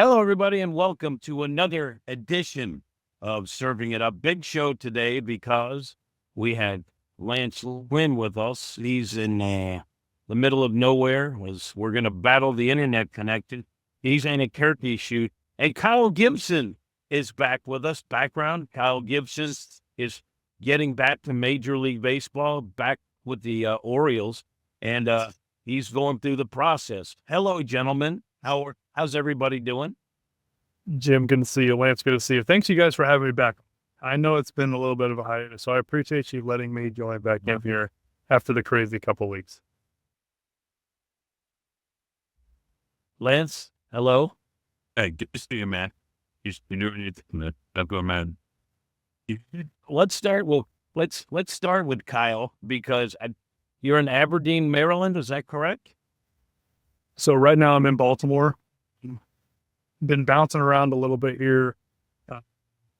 Hello, everybody, and welcome to another edition of Serving It Up. Big show today because we had Lynn with us. He's in the middle of nowhere. We're going to battle the internet connection. He's in a turkey shoot. And Kyle Gibson is back with us. Background, Kyle Gibson is getting back to Major League Baseball, back with the Orioles, and he's going through the process. Hello, gentlemen. How's everybody doing? Jim, good to see you. Lance, good to see you. Thanks, you guys, for having me back. I know it's been a little bit of a hiatus, so I appreciate you letting me join back in here after the crazy couple weeks. Lance, hello. Hey, good to see you, man. You're doing your thing, man. That's good, man. Let's start with Kyle because you're in Aberdeen, Maryland. Is that correct? So right now I'm in Baltimore. Been bouncing around a little bit here.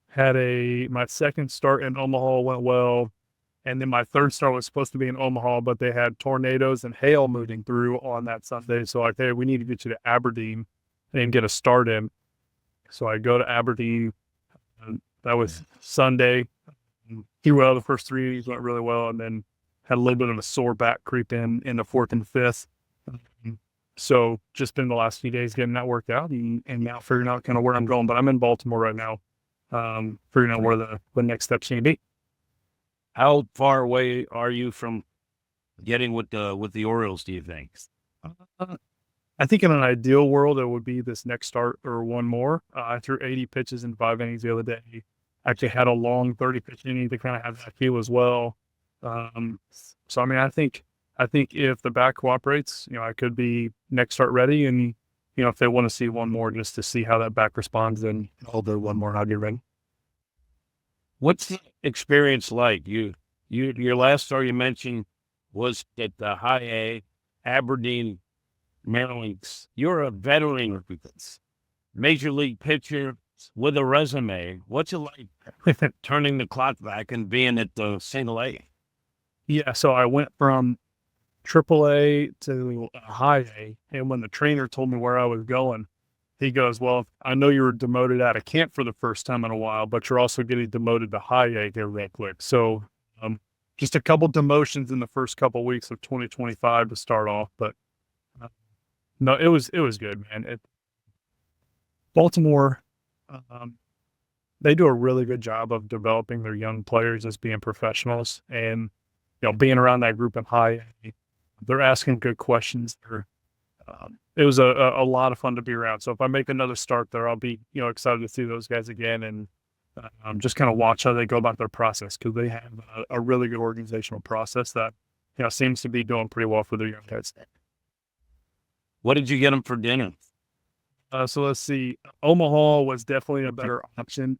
Had my second start in Omaha went well, and then my third start was supposed to be in Omaha, but they had tornadoes and hail moving through on that Sunday. So I said, we need to get you to Aberdeen and get a start in. So I go to Aberdeen. That was Sunday. He well the first three innings went really well, and then had a little bit of a sore back creep in the fourth and fifth. So just been the last few days getting that worked out and now figuring out kind of where I'm going. But I'm in Baltimore right now, figuring out where the next steps should be. How far away are you from getting with the Orioles, do you think? I think in an ideal world, it would be this next start or one more. I threw 80 pitches in 5 innings the other day. Actually had a long 30-pitch inning to kind of have that feel as well. So, I mean, I think if the back cooperates, I could be next start ready. And, if they want to see one more just to see how that back responds, then I'll do one more and I'll get ready. What's the experience like? Your last start you mentioned was at the High A, Aberdeen, Maryland. You're a veteran Major League pitcher with a resume. What's it like turning the clock back and being at the Single A? Yeah, so I went from AAA to High A, and when the trainer told me where I was going, he goes, well, I know you were demoted out of camp for the first time in a while, but you're also getting demoted to High A here real quick. So just a couple demotions in the first couple weeks of 2025 to start off, but no, it was good, man. Baltimore, they do a really good job of developing their young players as being professionals, and being around that group in High A, they're asking good questions. It was a lot of fun to be around. So if I make another start there, I'll be excited to see those guys again and just kind of watch how they go about their process, because they have a really good organizational process that seems to be doing pretty well for their young guys. What did you get them for dinner? So let's see. Omaha was definitely a better option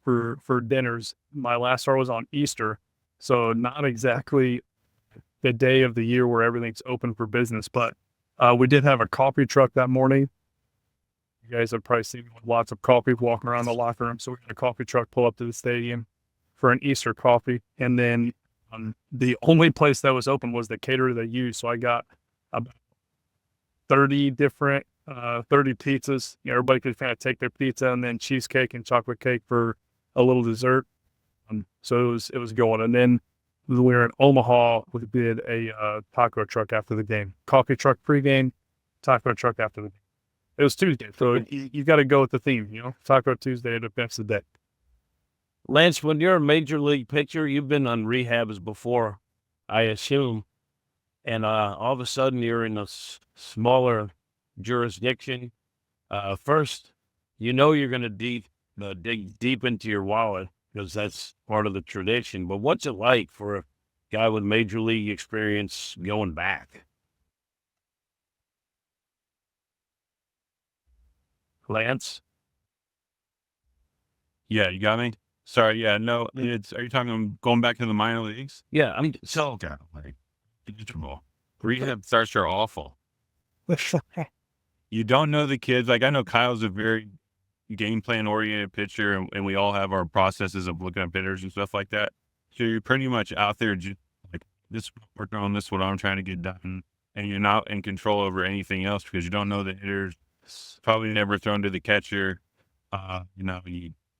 for dinners. My last start was on Easter, so not exactly the day of the year where everything's open for business, but we did have a coffee truck that morning. You guys have probably seen lots of coffee walking around the locker room. So we had a coffee truck pull up to the stadium for an Easter coffee. And then the only place that was open was the caterer they used. So I got about 30 different 30 pizzas. Everybody could kind of take their pizza, and then cheesecake and chocolate cake for a little dessert. So it was going. And then we were in Omaha. We did a taco truck after the game. Coffee truck pregame, taco truck after the game. It was Tuesday, so you got to go with the theme, Taco Tuesday to finish the day. Lance, when you're a major league pitcher, you've been on rehabs before, I assume, and all of a sudden you're in a smaller jurisdiction. First, you're going to dig deep into your wallet, because that's part of the tradition. But what's it like for a guy with major league experience going back? Lance? Yeah, you got me? Sorry, yeah, no, are you talking going back to the minor leagues? Yeah, I'm miserable. Rehab starts are awful. You don't know the kids. Like, I know Kyle's a very game plan oriented pitcher, and we all have our processes of looking at hitters and stuff like that. So you're pretty much out there just like, this working on this, what I'm trying to get done, and you're not in control over anything else because you don't know the hitters. probably never thrown to the catcher.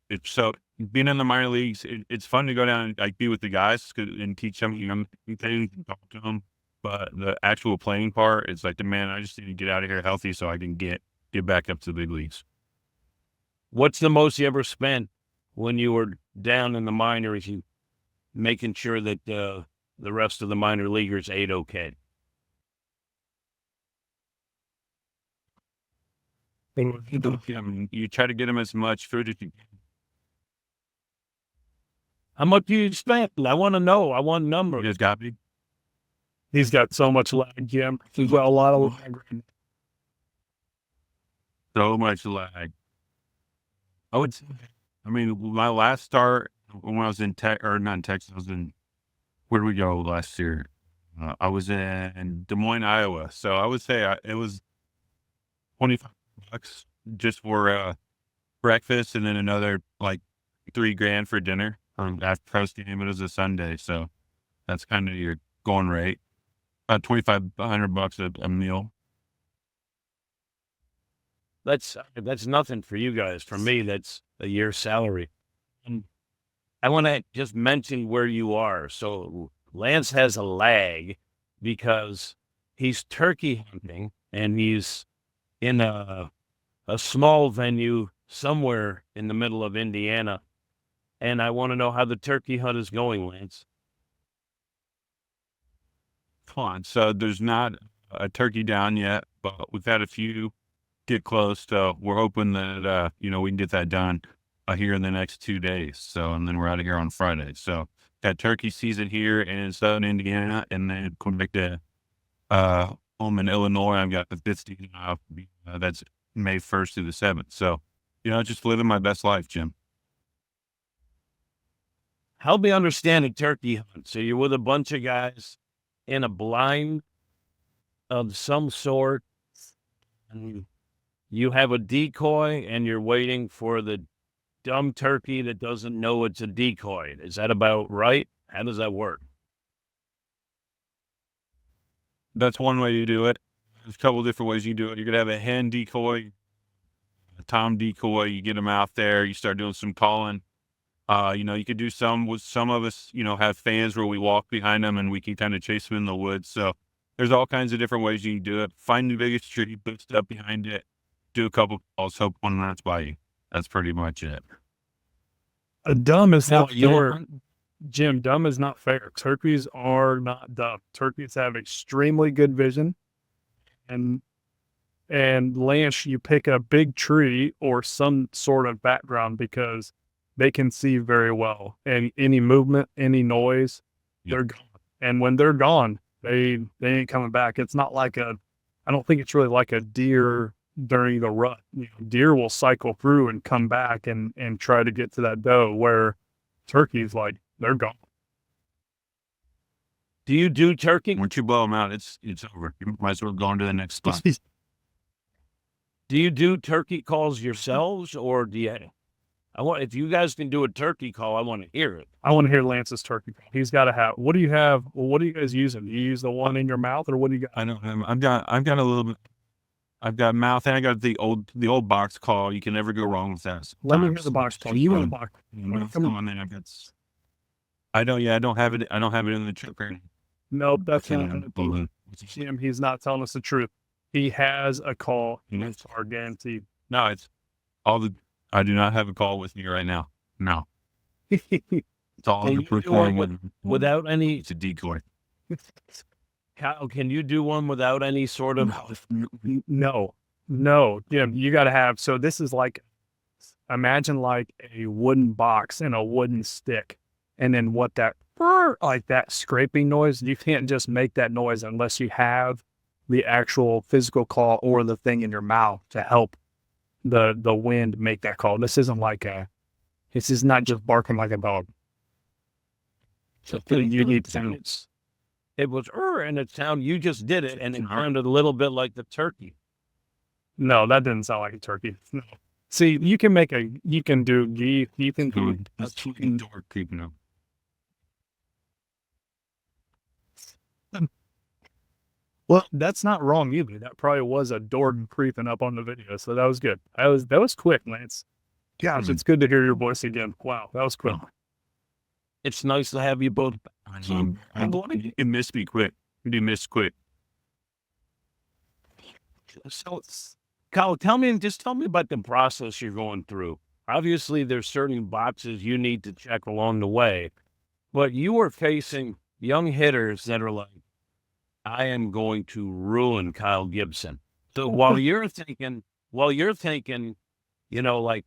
It's so being in the minor leagues. It's fun to go down and like be with the guys and teach them things and talk to them. But the actual playing part, it's like I just need to get out of here healthy so I can get back up to the big leagues. What's the most you ever spent when you were down in the minors, you making sure that the rest of the minor leaguers ate okay? You try to get them as much food as you can. How much do you spend? I want to know. I want You numbers. just got me. He's got so much lag, Jim. He's got a lot of lag. So much lag. My last start when I was in not in Texas, I was in, where did we go last year? I was in Des Moines, Iowa. So I would say it was $25 just for breakfast, and then another like $3,000 for dinner. After post game, it was a Sunday, so that's kind of your going rate. About $2,500 a meal. That's nothing for you guys. For me, that's a year's salary. And I want to just mention where you are. So Lance has a lag because he's turkey hunting and he's in a small venue somewhere in the middle of Indiana. And I want to know how the turkey hunt is going, Lance. Fun. So there's not a turkey down yet, but we've had a few get close. So we're hoping that we can get that done here in the next 2 days. So, and then we're out of here on Friday. So got turkey season here in southern Indiana, and then come back to home in Illinois. I've got the 5th season off. That's May 1st through the 7th. So, just living my best life, Jim. Help me understand a turkey hunt. So you're with a bunch of guys in a blind of some sort, and you have a decoy, and you're waiting for the dumb turkey that doesn't know it's a decoy. Is that about right? How does that work? That's one way to do it. There's a couple different ways you do it. You could have a hen decoy, a tom decoy. You get them out there. You start doing some calling. You could do some with some of us, have fans where we walk behind them and we can kind of chase them in the woods. So there's all kinds of different ways you can do it. Find the biggest tree, boost up behind it, do a couple calls, hope one runs by you. That's pretty much it. Dumb is Now, not fair. Jim, dumb is not fair. Turkeys are not dumb. Turkeys have extremely good vision. And Lance, you pick a big tree or some sort of background because they can see very well. And any movement, any noise, they're gone. And when they're gone, they ain't coming back. It's not like I don't think it's really like a deer during the rut. Deer will cycle through and come back and try to get to that doe, where turkeys, like, they're gone. Do you do turkey? Once you blow them out, it's over. You might as well go on to the next spot. Do you do turkey calls yourselves, or do you? If you guys can do a turkey call, I want to hear it. I want to hear Lance's turkey call. He's got to have. What do you have? Well, what are you guys using? Do you use the one in your mouth, or what do you got? I don't have. I've got a little bit. I've got mouth, and I got the old box call. You can never go wrong with that. Let me hear the box call. You want the box? Come on, then I've got. I don't have it. I don't have it in the truck right now. Nope, that's not. Jim, he's not telling us the truth. He has a call. It's our guarantee. No, it's all the. I do not have a call with me right now. No. It's all Can you do one without any? It's a decoy. Kyle, can you do one without any sort of? No, Jim, you got to have. So this is like, imagine like a wooden box and a wooden stick, and then what that like that scraping noise. You can't just make that noise unless you have the actual physical call or the thing in your mouth to help the wind make that call. This isn't like this is not just barking like a dog. So you need sounds. It was and it sounded. You just did it, and it sounded a little bit like the turkey. No, that didn't sound like a turkey. No. See, you can do you can do That's fucking door creeping up. Well, that's not wrong either. That probably was a door creeping up on the video, so that was good. That was quick, Lance. Gosh, it's good to hear your voice again. Wow, that was quick. It's nice to have you both. It missed me quick. You missed quick. So, Kyle, just tell me about the process you're going through. Obviously, there's certain boxes you need to check along the way, but you are facing young hitters that are like, I am going to ruin Kyle Gibson. So while you're thinking, like,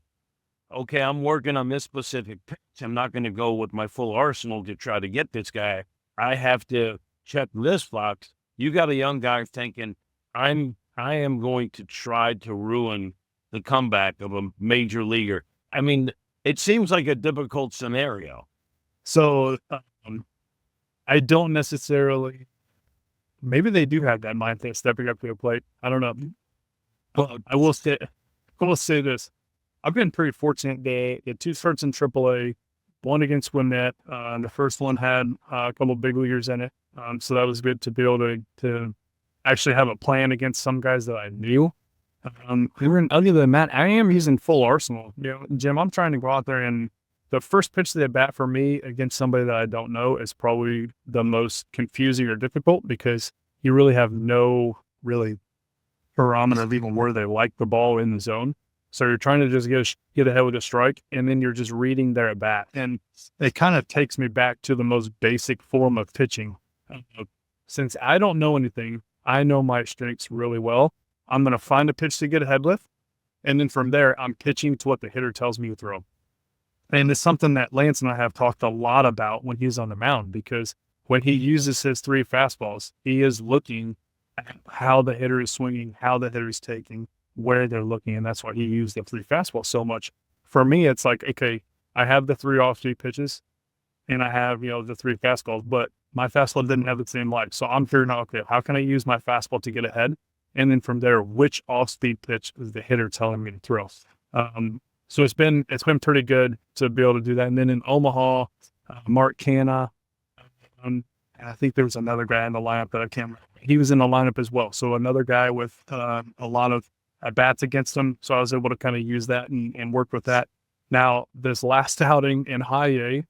okay, I'm working on this specific pitch. I'm not going to go with my full arsenal to try to get this guy. I have to check this box. You got a young guy thinking, I am going to try to ruin the comeback of a major leaguer. I mean, it seems like a difficult scenario. So I don't necessarily. Maybe they do have that mindset stepping up to the plate. I don't know. Well, I will say this. I've been pretty fortunate. They had 2 starts in AAA, one against Gwinnett. The first one had a couple of big leaguers in it. So that was good to be able to actually have a plan against some guys that I knew. Other than that, I am using full arsenal. Jim, I'm trying to go out there, and the first pitch to the bat for me against somebody that I don't know is probably the most confusing or difficult, because you really have no barometer of even where they like the ball in the zone. So you're trying to just get ahead with a strike, and then you're just reading their at bat. And it kind of takes me back to the most basic form of pitching. Since I don't know anything, I know my strengths really well. I'm going to find a pitch to get ahead with, and then from there, I'm pitching to what the hitter tells me to throw. And it's something that Lance and I have talked a lot about when he's on the mound, because when he uses his 3 fastballs, he is looking at how the hitter is swinging, how the hitter is taking, where they're looking, and that's why he used the 3 fastballs so much. For me, it's like, okay, I have the 3 off-speed pitches, and I have, the 3 fastballs, but my fastball didn't have the same life. So I'm figuring out, okay, how can I use my fastball to get ahead? And then from there, which off-speed pitch is the hitter telling me to throw? So it's been pretty good to be able to do that. And then in Omaha, Mark Canna, and I think there was another guy in the lineup that I can't remember. He was in the lineup as well. So another guy with a lot of at-bats against him. So I was able to kind of use that and work with that. Now, this last outing in High A,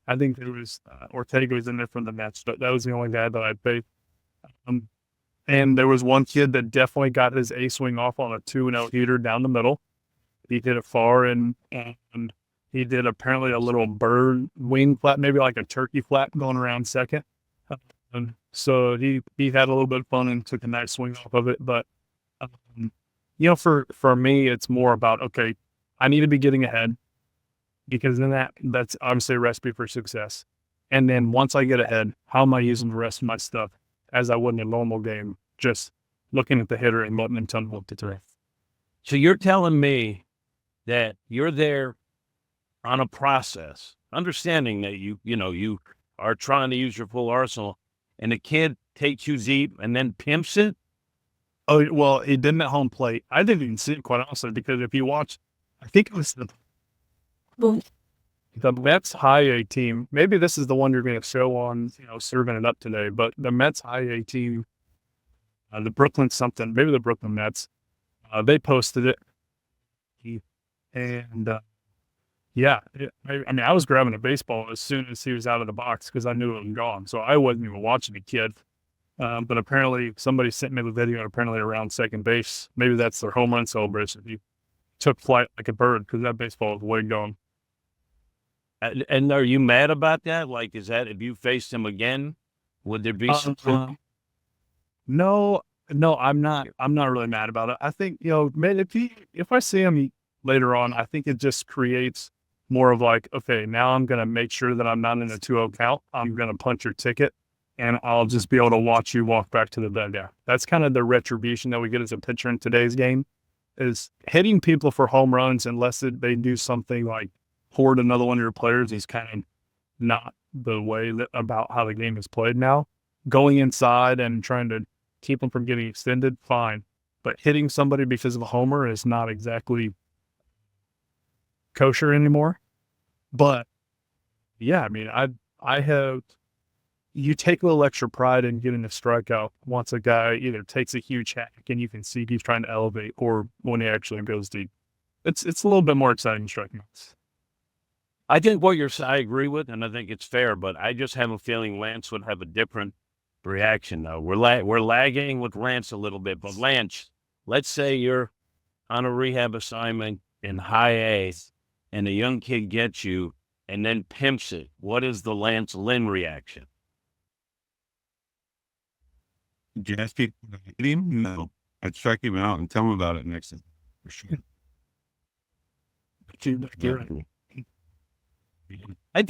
I think there was Ortega was in there from the Mets, but that was the only guy that I paid. And there was one kid that definitely got his A swing off on a 2-0 heater down the middle. He did it far, and he did apparently a little bird wing flat, maybe like a turkey flat going around second. So he had a little bit of fun and took a nice swing off of it. But, for me, it's more about, okay, I need to be getting ahead, because then that's obviously a recipe for success. And then once I get ahead, how am I using the rest of my stuff as I would in a normal game, just looking at the hitter and letting him tell me what to do. So you're telling me that you're there on a process, understanding that you are trying to use your full arsenal, and the kid takes you deep and then pimps it? Oh, well, he didn't at home plate. I didn't even see it, quite honestly, because if you watch, I think it was the Mets High A team. Maybe this is the one you're going to show on, serving it up today, but the Mets High A team, the Brooklyn Mets, they posted it. And I was grabbing a baseball as soon as he was out of the box, because I knew it was gone. So I wasn't even watching the kid. But apparently somebody sent me the video, apparently around second base. Maybe that's their home run celebration. He took flight like a bird, because that baseball was way gone. And are you mad about that? Like, if you faced him again, would there be something? No, I'm not really mad about it. I think, man, if I see him later on, I think it just creates more of like, okay, now I'm going to make sure that I'm not in a 2-0 count. I'm going to punch your ticket, and I'll just be able to watch you walk back to the bed. Yeah. That's kind of the retribution that we get as a pitcher in today's game, is hitting people for home runs, unless they do something like hoard another one of your players, is kind of not the way about how the game is played now. Going inside and trying to keep them from getting extended, fine. But hitting somebody because of a homer is not exactly kosher anymore. But yeah, I mean, you take a little extra pride in getting a strikeout once a guy either takes a huge hack and you can see he's trying to elevate, or when he actually goes deep. It's a little bit more exciting striking outs. I think I agree with, and I think it's fair, but I just have a feeling Lance would have a different reaction, though. We're lagging with Lance a little bit, but Lance, let's say you're on a rehab assignment in high A, and a young kid gets you and then pimps it. What is the Lance Lynn reaction? Did you ask people to hate him? No. I'd strike him out and tell him about it next time. For sure. I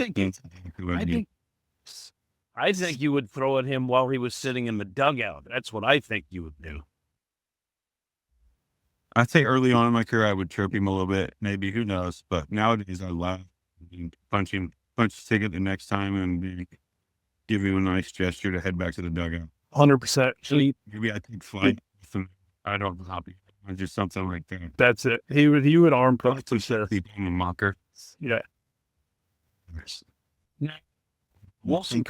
think you would throw at him while he was sitting in the dugout. That's what I think you would do. I'd say early on in my career, I would chirp him a little bit, maybe, who knows? But nowadays, I laugh and punch his ticket the next time, and give him a nice gesture to head back to the dugout. 100%. Maybe I take flight with him. I don't know, or just something like that. That's it. He would arm probably there. People in a mocker. Yeah. Wilson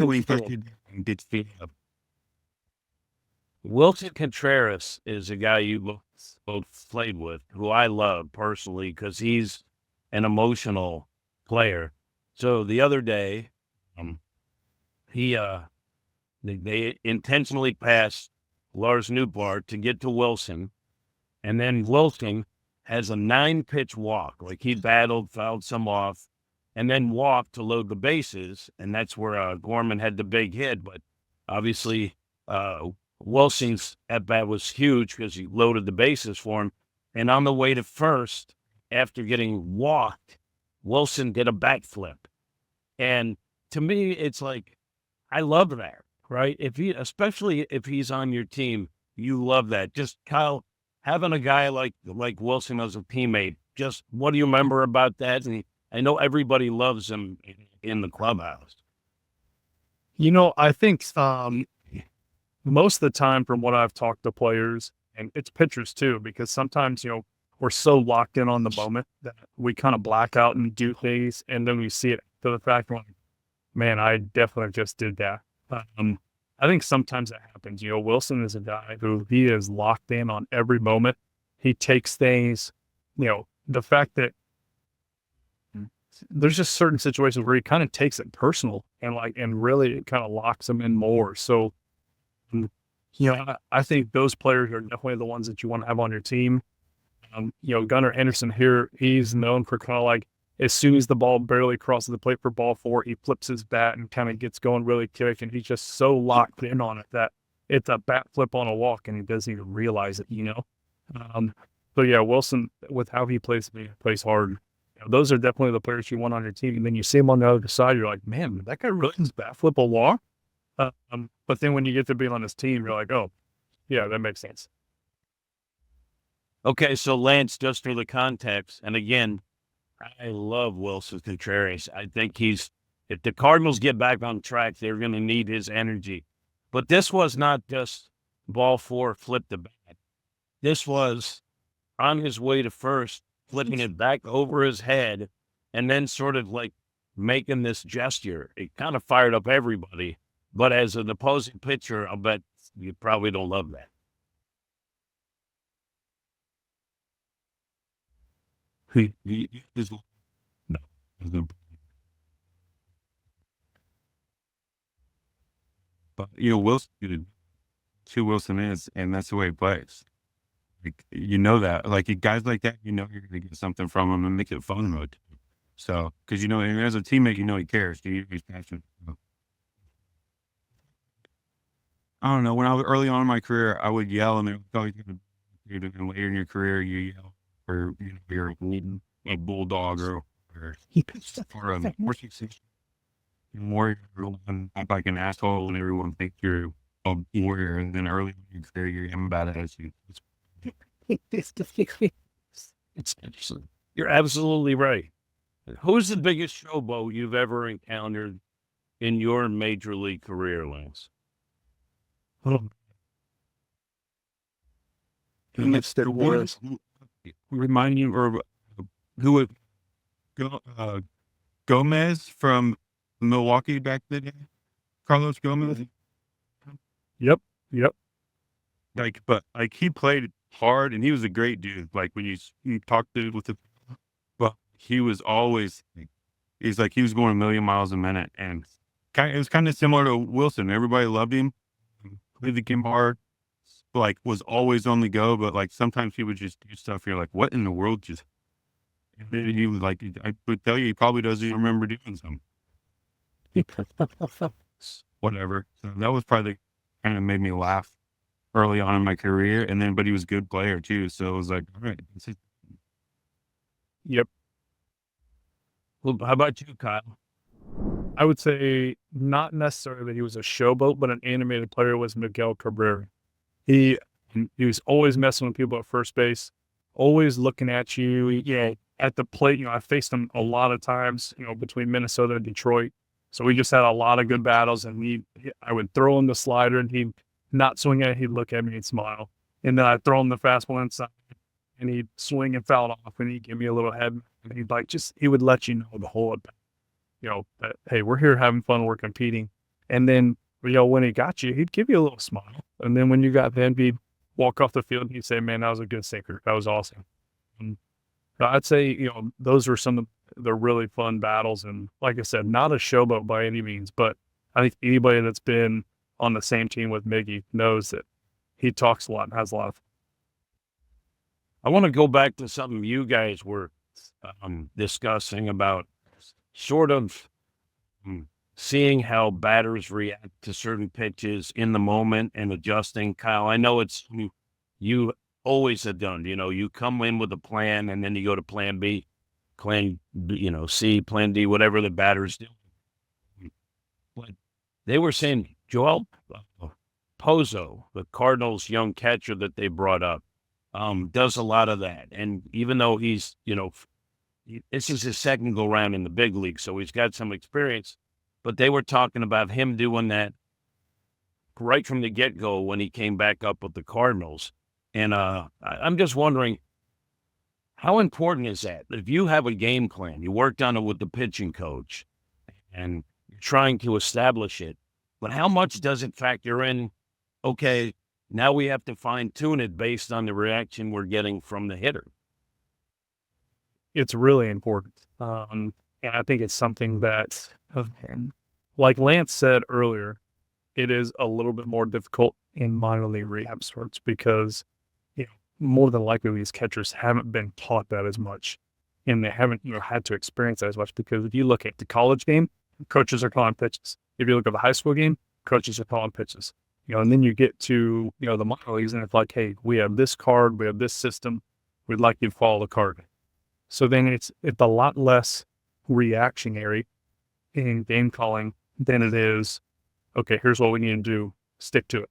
Wilson Contreras is a guy you both played with, who I love personally because he's an emotional player. So the other day, they intentionally passed Lars Newbart to get to Wilson, and then Wilson has a 9-pitch walk. Like he battled, fouled some off, and then walked to load the bases, and that's where Gorman had the big hit. But obviously, Wilson's at-bat was huge because he loaded the bases for him. And on the way to first, after getting walked, Wilson did a backflip. And to me, it's like, I love that, right? Especially if he's on your team, you love that. Just, Kyle, having a guy like Wilson as a teammate, just what do you remember about that? And I know everybody loves him in the clubhouse. I think most of the time from what I've talked to players, and it's pitchers too, because sometimes, we're so locked in on the moment that we kind of black out and do things, and then we see it to the fact, like, man, I definitely just did that. I think sometimes that happens. Wilson is a guy who he is locked in on every moment. He takes things, the fact that there's just certain situations where he kind of takes it personal and really it kind of locks him in more. So, I think those players are definitely the ones that you want to have on your team. Gunnar Henderson here, he's known for kind of like, as soon as the ball barely crosses the plate for ball 4, he flips his bat and kind of gets going really quick, and he's just so locked in on it that it's a bat flip on a walk, and he doesn't even realize it, So yeah, Wilson, with how he plays hard. Those are definitely the players you want on your team. And then you see him on the other side, you're like, man, that guy really does bat flip a walk. But then when you get to be on his team, you're like, oh, yeah, that makes sense. Okay, so Lance, just for the context, and again, I love Wilson Contreras. I think if the Cardinals get back on track, they're going to need his energy. But this was not just ball 4, flip the bat. This was on his way to first, flipping it back over his head, and then sort of like making this gesture. It kind of fired up everybody. But as an opposing pitcher, I'll bet you probably don't love that. No. But Wilson, who Wilson is, and that's the way he plays. Like, that, like guys like that, you're going to get something from him and make it fun mode. So, because as a teammate, he cares. He's passionate. I don't know. When I was early on in my career, I would yell, and they would tell you to later in your career, you yell, or you're a bulldog, or a warrior, and act like an asshole, and everyone thinks you're a warrior. And then early in your career, you're having bad attitude. You're absolutely right. Who's the biggest showboat you've ever encountered in your major league career, Lance? Remind you, or who would Gomez from Milwaukee back then? Carlos Gomez. Yep. But he played hard and he was a great dude. Like when you talked to with the, but he was always, he was going a million miles a minute, and it was kind of similar to Wilson. Everybody loved him, played the game hard, was always on the go. But sometimes he would just do stuff. You're like, what in the world just? And then he was I would tell you, he probably doesn't even remember doing something. Whatever. So that was probably kind of made me laugh early on in my career. And then, but he was a good player too. So it was like, all right. Yep. Well, how about you, Kyle? I would say not necessarily that he was a showboat, but an animated player was Miguel Cabrera. He was always messing with people at first base, always looking at you. Yeah, at the plate. I faced him a lot of times. Between Minnesota and Detroit, so we just had a lot of good battles. And I would throw him the slider, and he'd not swing at it. He'd look at me and smile, and then I'd throw him the fastball inside, and he'd swing and foul off, and he'd give me a little head. And he would let you know the whole, that, hey, we're here having fun, we're competing. And then, when he got you, he'd give you a little smile. And then when you got them, he'd walk off the field and he'd say, man, that was a good sinker. That was awesome. So I'd say, those were some of the really fun battles. And like I said, not a showboat by any means, but I think anybody that's been on the same team with Miggy knows that he talks a lot and has a lot of fun. I want to go back to something you guys were discussing about sort of seeing how batters react to certain pitches in the moment and adjusting. Kyle, I know it's you always have done. You come in with a plan and then you go to plan B, plan C, plan D, whatever the batters do. But they were saying Joel Pozo, the Cardinals young catcher that they brought up, does a lot of that. And even though he's, this is his second go round in the big league, so he's got some experience, but they were talking about him doing that right from the get-go when he came back up with the Cardinals. And I'm just wondering, how important is that? If you have a game plan, you worked on it with the pitching coach, and you're trying to establish it, but how much does it factor in, okay, now we have to fine-tune it based on the reaction we're getting from the hitter? It's really important. And I think it's something that, like Lance said earlier, it is a little bit more difficult in minor league rehab starts because, more than likely these catchers haven't been taught that as much, and they haven't, had to experience that as much. Because if you look at the college game, coaches are calling pitches. If you look at the high school game, coaches are calling pitches. And then you get to, the minor leagues, and it's like, hey, we have this card, we have this system, we'd like you to follow the card. So then it's a lot less reactionary in game calling than it is, okay, here's what we need to do, stick to it.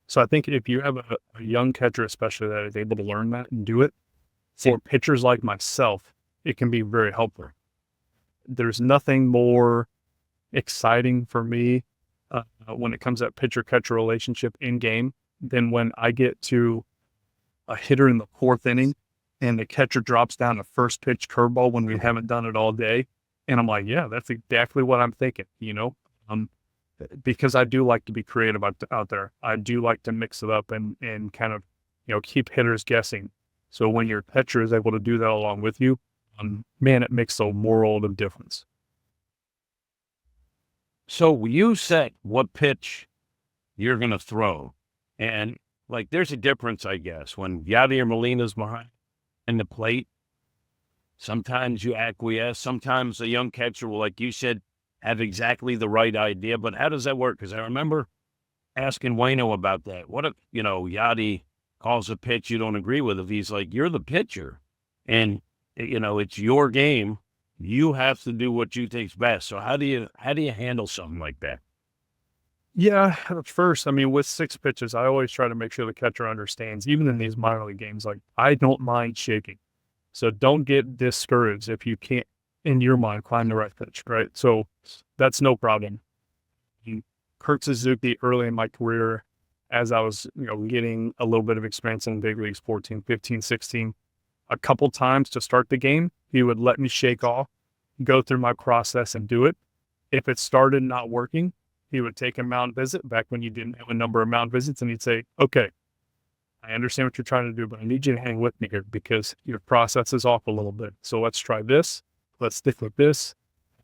So I think if you have a young catcher, especially, that is able to learn that and do it, for pitchers like myself, it can be very helpful. There's nothing more exciting for me when it comes to that pitcher-catcher relationship in game than when I get to a hitter in the fourth inning and the catcher drops down a first pitch curveball when we haven't done it all day. And I'm like, yeah, that's exactly what I'm thinking, because I do like to be creative out there. I do like to mix it up and kind of, keep hitters guessing. So when your catcher is able to do that along with you, man, it makes a world of difference. So you set what pitch you're going to throw. And there's a difference, I guess, when Yadier Molina's behind the plate. Sometimes you acquiesce. Sometimes a young catcher will, like you said, have exactly the right idea. But how does that work? Because I remember asking Waino about that. What if, Yadi calls a pitch you don't agree with? If he's like, you're the pitcher and, it's your game, you have to do what you think's best. So how do you handle something like that? Yeah, at first, with 6 pitches, I always try to make sure the catcher understands, even in these minor league games, I don't mind shaking. So don't get discouraged if you can't, in your mind, find the right pitch, right? So that's no problem. Kurt Suzuki, early in my career, as I was, getting a little bit of experience in the big leagues, 14, 15, 16, a couple times to start the game, he would let me shake off, go through my process and do it. If it started not working, he would take a mound visit back when you didn't have a number of mound visits, and he'd say, okay, I understand what you're trying to do, but I need you to hang with me here because your process is off a little bit. So let's try this. Let's stick with this.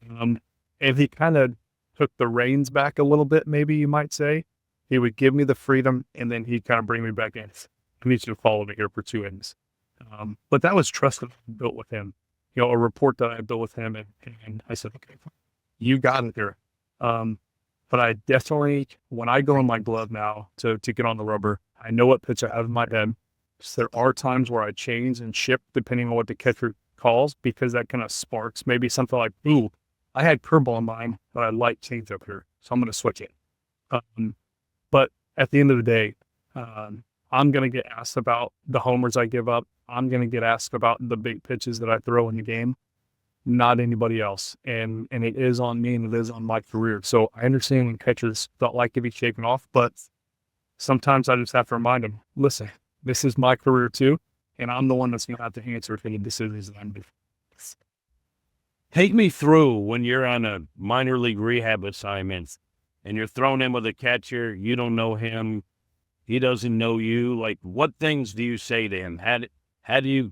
And he kind of took the reins back a little bit, maybe you might say. He would give me the freedom, and then he'd kind of bring me back in. I need you to follow me here for 2 innings. But that was trust that I built with him. You know, a rapport that I built with him, and I said, okay, you got it here. But I definitely, when I go in my glove now to get on the rubber, I know what pitch I have in my head. So there are times where I change and shift depending on what the catcher calls, because that kind of sparks maybe something like, ooh, I had curveball in mind, but I like change up here, so I'm going to switch it. But at the end of the day, I'm going to get asked about the homers I give up. I'm going to get asked about the big pitches that I throw in the game, not anybody else. And it is on me, and it is on my career. So I understand when catchers don't like to be shaken off, but sometimes I just have to remind them, listen, this is my career too, and I'm the one that's going to have to answer for any decisions that I'm making. Take me through when you're on a minor league rehab assignment and you're thrown in with a catcher. You don't know him. He doesn't know you. Like, what things do you say to him? How do you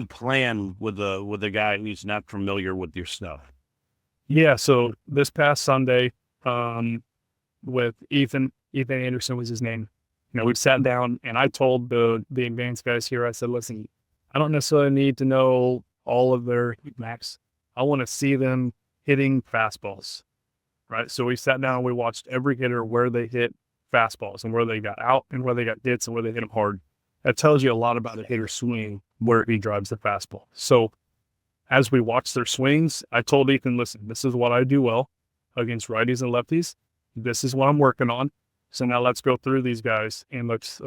plan with a guy who's not familiar with your stuff? Yeah. So this past Sunday, with Ethan Anderson was his name. You know, we sat down and I told the advanced guys here, I said, listen, I don't necessarily need to know all of their heat max. I want to see them hitting fastballs, right? So we sat down and we watched every hitter where they hit fastballs and where they got out and where they got hits and where they hit them hard. That tells you a lot about a hitter's swing, where he drives the fastball. So as we watched their swings, I told Ethan, listen, this is what I do well against righties and lefties. This is what I'm working on. So now let's go through these guys and let's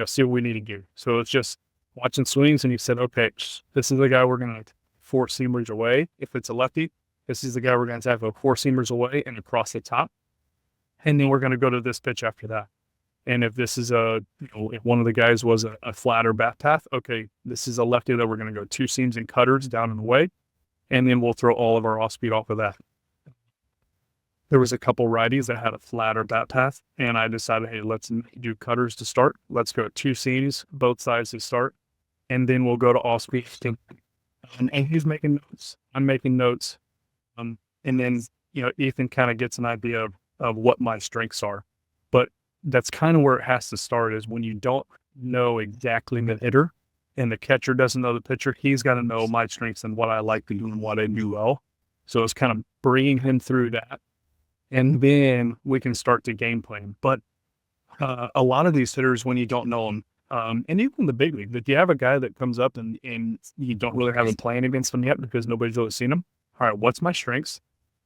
see what we need to do. So it's just watching swings, and he said, okay, this is the guy we're going to four seamers away. If it's a lefty, this is the guy we're going to have a four seamers away and across the top. And then we're going to go to this pitch after that. And if this is if one of the guys was a flatter bat path, okay, this is a lefty that we're going to go two seams and cutters down and away. And then we'll throw all of our off speed off of that. There was a couple righties that had a flatter bat path, and I decided, hey, let's do cutters to start. Let's go two seams, both sides to start, and then we'll go to off speed. And he's making notes. I'm making notes. And then, Ethan kind of gets an idea of what my strengths are. But that's kind of where it has to start, is when you don't know exactly the hitter and the catcher doesn't know the pitcher, he's got to know my strengths and what I like to do and what I do well. So it's kind of bringing him through that. And then we can start to game plan. But a lot of these hitters, when you don't know them, and even the big league, if you have a guy that comes up and you don't really have a plan against him yet because nobody's really seen him. All right, what's my strengths?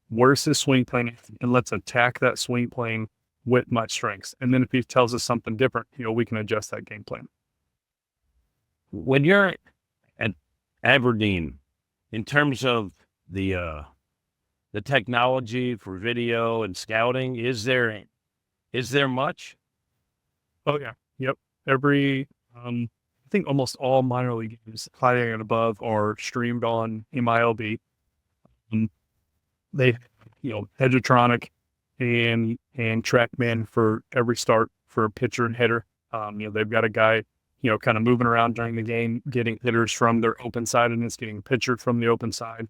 Where's his swing plane? And let's attack that swing plane with my strengths. And then if he tells us something different, we can adjust that game plan. When you're at Aberdeen, in terms of the technology for video and scouting, is there much? Oh yeah. Yep. Every, I think almost all minor league games, 5A and above, are streamed on MILB. They, Hedgetronic and TrackMan for every start for a pitcher and hitter. They've got a guy, kind of moving around during the game, getting hitters from their open side and it's getting pitcher from the open side.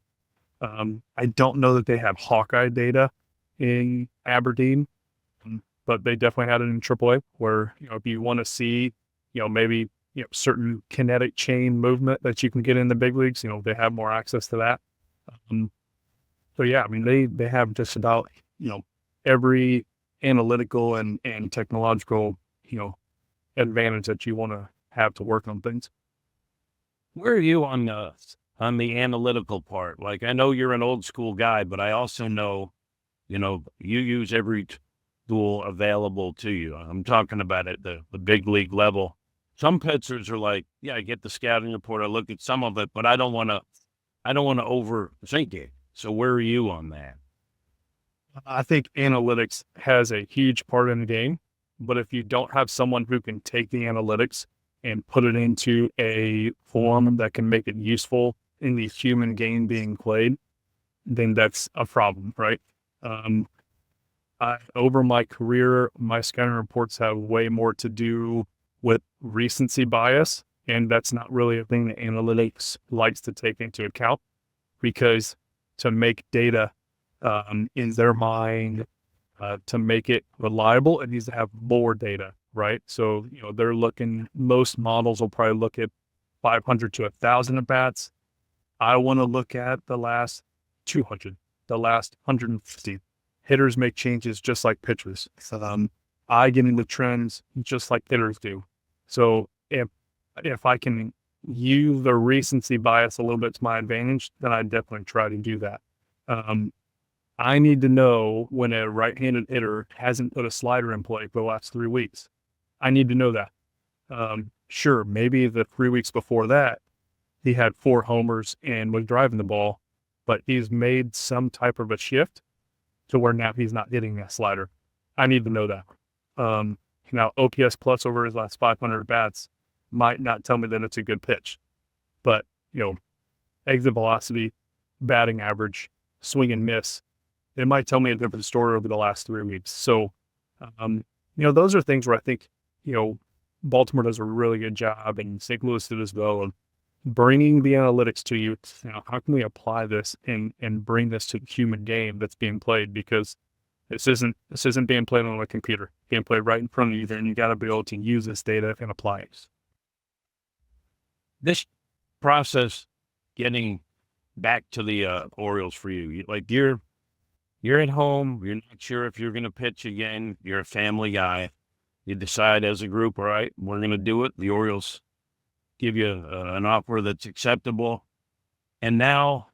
I don't know that they have Hawkeye data in Aberdeen, but they definitely had it in AAA where, if you want to see, maybe, certain kinetic chain movement that you can get in the big leagues, they have more access to that. So yeah, I mean, they have just about, every analytical and technological, advantage that you want to have to work on things. Where are you on the analytical part? Like, I know you're an old school guy, but I also know, you use every tool available to you. I'm talking about at the big league level. Some pitchers are like, yeah, I get the scouting report, I look at some of it, but I don't want to overthink it. So where are you on that? I think analytics has a huge part in the game, but if you don't have someone who can take the analytics and put it into a form that can make it useful in the human game being played, then that's a problem, right? Over my career, my scouting reports have way more to do with recency bias, and that's not really a thing that analytics likes to take into account, because to make data in their mind, to make it reliable, it needs to have more data, right? So, most models will probably look at 500 to 1,000 at bats. I want to look at the last 200, the last 150. Hitters make changes just like pitchers. I get into trends just like hitters do. So if I can use the recency bias a little bit to my advantage, then I definitely try to do that. I need to know when a right-handed hitter hasn't put a slider in play for the last 3 weeks. I need to know that. Sure, maybe the 3 weeks before that, he had 4 homers and was driving the ball, but he's made some type of a shift to where now he's not hitting that slider. I need to know that. Now, OPS plus over his last 500 bats might not tell me that it's a good pitch, but, exit velocity, batting average, swing and miss, it might tell me a different story over the last 3 weeks. So, those are things where I think, Baltimore does a really good job, and St. Louis did as well, of bringing the analytics to you. How can we apply this and bring this to the human game that's being played? Because this isn't being played on a computer, it's being played right in front of you there, and you got to be able to use this data and apply it. This process, getting back to the Orioles for you, you're at home, you're not sure if you're going to pitch again, you're a family guy, you decide as a group, all right, we're going to do it. The Orioles give you an offer that's acceptable. And now,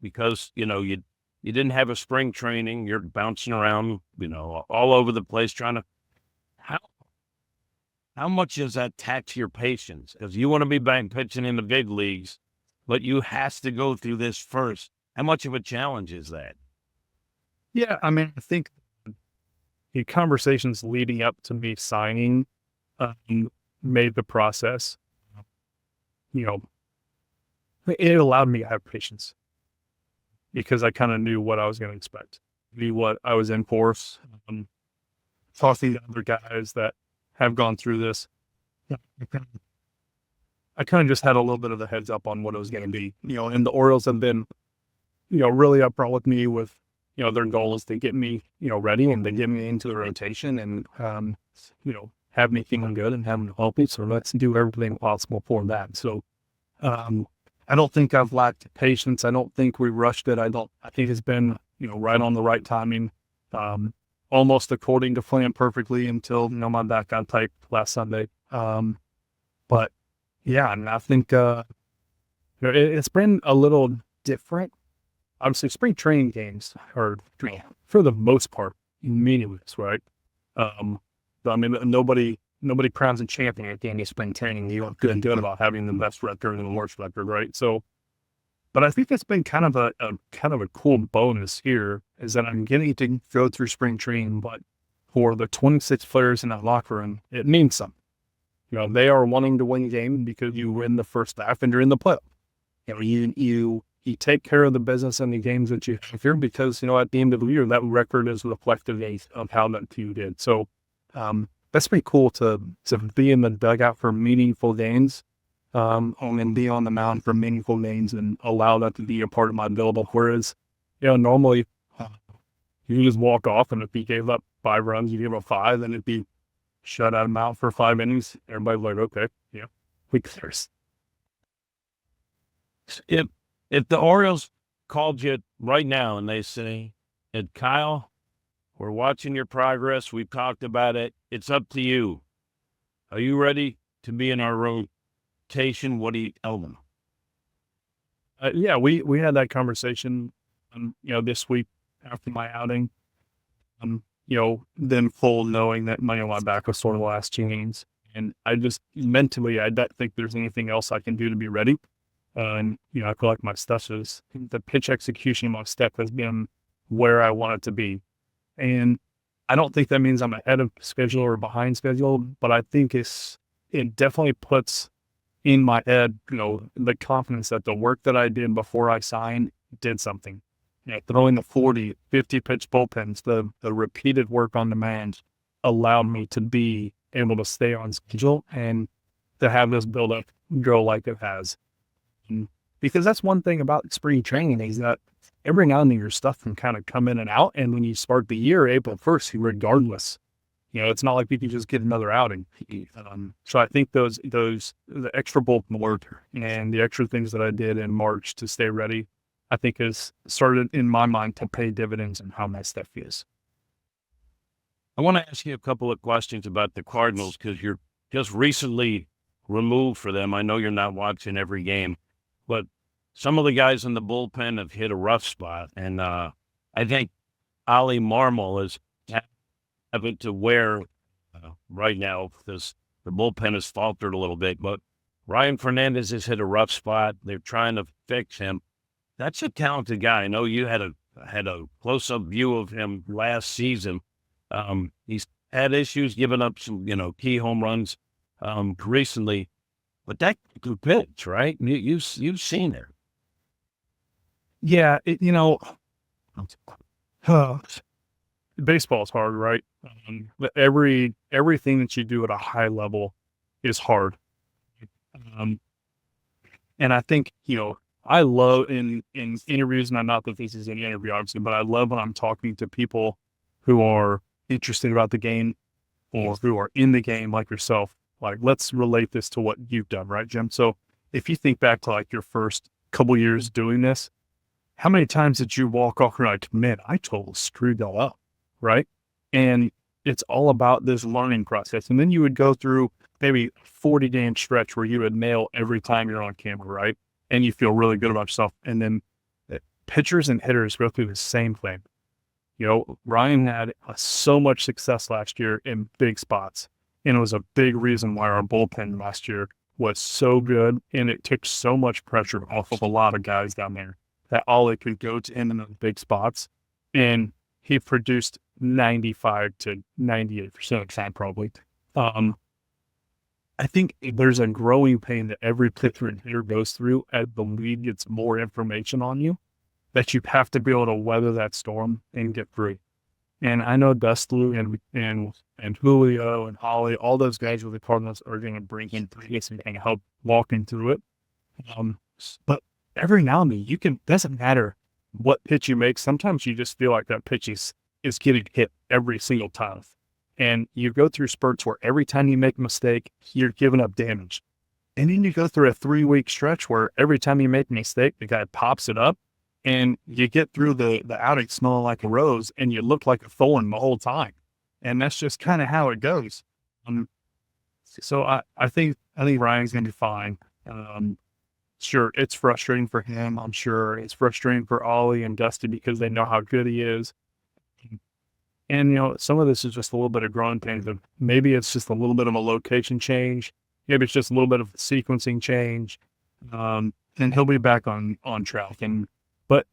because, you didn't have a spring training, you're bouncing around, all over the place trying to, how much does that tax your patience? Because you want to be back pitching in the big leagues, but you has to go through this first. How much of a challenge is that? Yeah, I think the conversations leading up to me signing made the process, it allowed me to have patience, because I kind of knew what I was going to expect, knew what I was in for. Talking to other guys that have gone through this, I kind of just had a little bit of a heads up on what it was going to be, and the Orioles have been, really upfront with me with, their goal is to get me, ready, and to get me into the rotation, and, have me feeling good and have me healthy. So let's do everything possible for that. So, I don't think I've lacked patience. I don't think we rushed it. I think it's been, right on the right timing, almost according to plan perfectly until, my back got tight last Sunday. But yeah, I think, it's been a little different. Obviously, spring training games are, for the most part, meaningless, right? Nobody crowns a champion at the end of spring training. You look good and good about having the best record and the worst record, right? So, but I think it's been kind of a cool bonus here, is that I'm getting to go through spring training, but for the 26 players in that locker room, it means something. They are wanting to win a game because you win the first half and you're in the playoff. You take care of the business and the games that you have here, because, at the end of the year, that record is reflective of how that team did. So, that's pretty cool to be in the dugout for meaningful games, and be on the mound for meaningful games, and allow that to be a part of my build-up. Whereas, normally you just walk off, and if you gave up 5 runs, you gave up 5, and it'd be shut out of mouth for 5 innings. Everybody's like, okay, we cares. If the Orioles called you right now and they say, Kyle, we're watching your progress, we've talked about it, it's up to you. Are you ready to be in our rotation? What do you tell them? Yeah, we had that conversation, this week after my outing. Then full knowing that my back was sort of the last 2 games. And I just mentally, I don't think there's anything else I can do to be ready. And, I feel like my stuff is, the pitch execution, my step has been where I want it to be. And I don't think that means I'm ahead of schedule or behind schedule, but I think it definitely puts in my head, the confidence that the work that I did before I signed did something. throwing the 40, 50 pitch bullpens, the repeated work on demand allowed me to be able to stay on schedule and to have this build up go like it has. Because that's one thing about spring training is that every now and then your stuff can kind of come in and out. And when you start the year, April 1st, regardless, it's not like we can just get another outing. So I think the extra bullpen work and the extra things that I did in March to stay ready, I think has started in my mind to pay dividends and how my stuff is. I want to ask you a couple of questions about the Cardinals because you're just recently removed for them. I know you're not watching every game, but some of the guys in the bullpen have hit a rough spot. And I think Ali Marmol is having to wear right now because the bullpen has faltered a little bit. But Ryan Fernandez has hit a rough spot. They're trying to fix him. That's a talented guy. I know you had a close-up view of him last season. He's had issues giving up some, key home runs recently, but that could pitch, right? You've seen it. Yeah, baseball is hard, right? But everything that you do at a high level is hard. And I think, I love in interviews, and I'm not that this is an interview, obviously, but I love when I'm talking to people who are interested about the game or who are in the game like yourself. Like, let's relate this to what you've done, right, Jim? So if you think back to like your first couple years doing this, how many times did you walk off and like, man, I totally screwed that up, right? And it's all about this learning process. And then you would go through maybe a 40-game stretch where you would nail every time you're on camera, right? And you feel really good about yourself. And then pitchers and hitters go through the same thing. Ryan had so much success last year in big spots. And it was a big reason why our bullpen last year was so good. And it took so much pressure off of a lot of guys down there that all it could go to him in those big spots. And he produced 95 to 98% of the time, probably. I think there's a growing pain that every pitcher and hitter goes through as the league gets more information on you, that you have to be able to weather that storm and get through. And I know Dusty and Julio and Holly, all those guys with the Cardinals are going to bring in threes and help walking through it. But every now and then, doesn't matter what pitch you make. Sometimes you just feel like that pitch is getting hit every single time. And you go through spurts where every time you make a mistake, you're giving up damage. And then you go through a 3-week stretch where every time you make a mistake, the guy pops it up and you get through the outing smelling like a rose and you look like a thorn the whole time. And that's just kind of how it goes. So I think Ryan's going to be fine. Sure, it's frustrating for him. I'm sure it's frustrating for Ollie and Dusty because they know how good he is. And, some of this is just a little bit of growing pains. Maybe it's just a little bit of a location change. Maybe it's just a little bit of a sequencing change. And he'll be back on track. But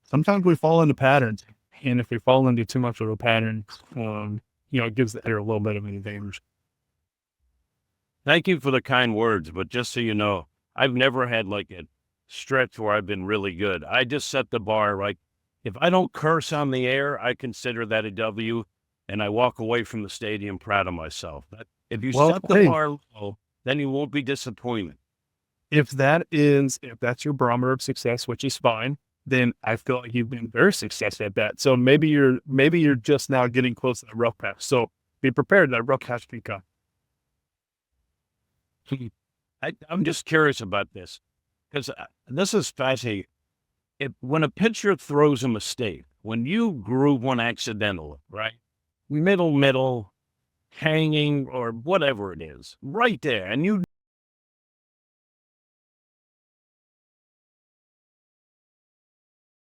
sometimes we fall into patterns. And if we fall into too much of a pattern, it gives the hitter a little bit of an advantage. Thank you for the kind words. But just so you know, I've never had like a stretch where I've been really good. I just set the bar like, if I don't curse on the air, I consider that a W, and I walk away from the stadium proud of myself. If you set the bar low, then you won't be disappointed. If that's your barometer of success, which is fine, then I feel like you've been very successful at that. So maybe you're just now getting close to the rough patch. So be prepared that rough patch can come. I'm just curious about this because this is fascinating. When a pitcher throws a mistake, when you groove one accidental, right? Middle, hanging or whatever it is, right there, and you